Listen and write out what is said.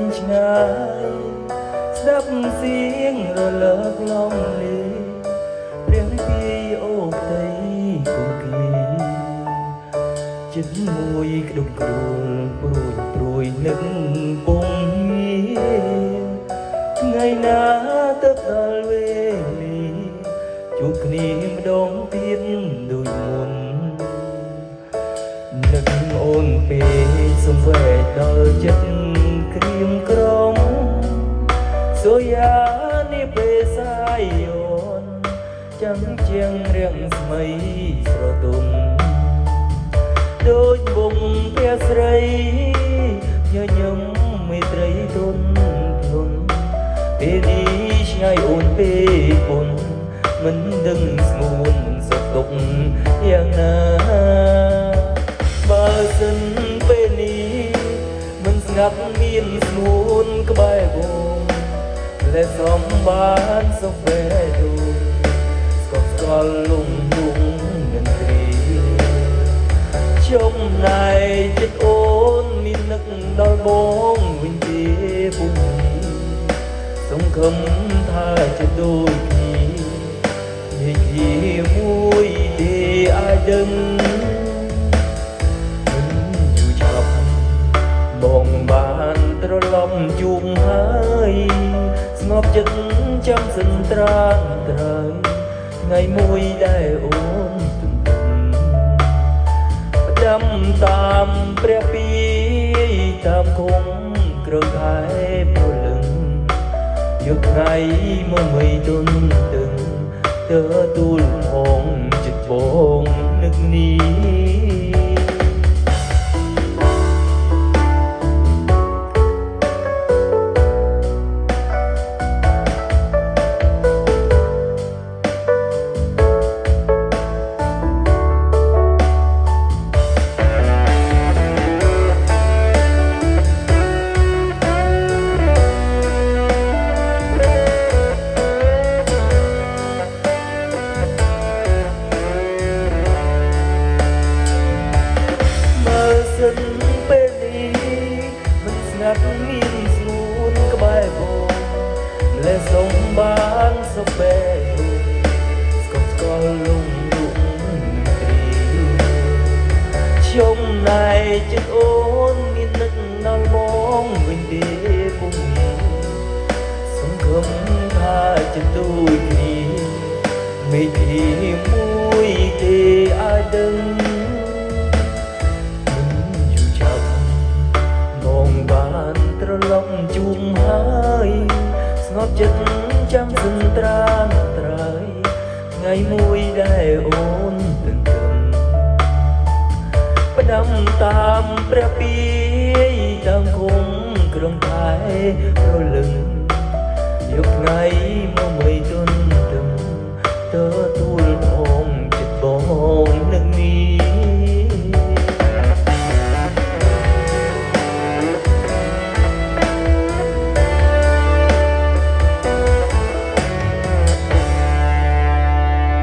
ញឆ្ងាយស្ដាប់เสียงរលើកឡំលេរៀងពីអូដីគង្គីចិត្តមួយក្ដុកគ្រួលព្រួយនឹកពងថ្ងៃណាទៅដល់វេលាជួបគ្នាម្ដងទៀតដូចមុននឹកអូនពេលសំវែកដល់ចិត្តក្រៀមក្រំសូយ៉ានេះពេលសាយយនចាំជាងរៀងស្មីស្រទន់ដូចវងព្រះស្រីញញឹមមេត្រីទុនធនពេលនេះឆ្ងាយអូនពេលពុនមិនដឹងស្ងួនសុខទុក្ខយ៉ាងណាបើសិនពេលនេះមិនស្ងាត់មានស្ងួនក្បែរវងและសំបានសុខបែទូស្កប់ស្កល់លំនឹងគ្រីចំណែកចិត្តអូនមាននឹកដល់បងវិញទេពុំសង្ឃឹមថាจะដូចគ្នានិយាយមួយទេអាចដឹងមិនយូរឆាប់បងបានត្រឡប់ជួបហើយស្ងប់ចិត្តចាំសិនត្រានត្រើយថ្ងៃមួយដែលអូនទន្ទឹងផ្ដាំតាមព្រះពីតាមគង់ក្រខែព្រលឹងយកថ្ងៃមកមិនទន្ទឹងទៅទូលផងចិត្តបងនឹកនេះពេលនេះមិនស្ងាត់មានស្ងួនក្បែរបងและសូមបានសុខបែបស្កប់ស្កល់លំគ្រីចំណែកចិត្តអូនមាននឹកដល់បងវិញទេពុំសង្ឃឹមថាจะដូចគ្នាមេឃីមួយទេអាចដឹងត្រឡប់ជួបហើយស្ងប់ចិត្តចាំសិនត្រានត្រើយថ្ងៃមួយដែលអូនទន្ទឹងផ្ដាំតាមព្រះពីតាមគង់ក្រំខែរលឹងយកថ្ងៃមកមិនទន្ទឹងទៅទូលផងចិត្តបង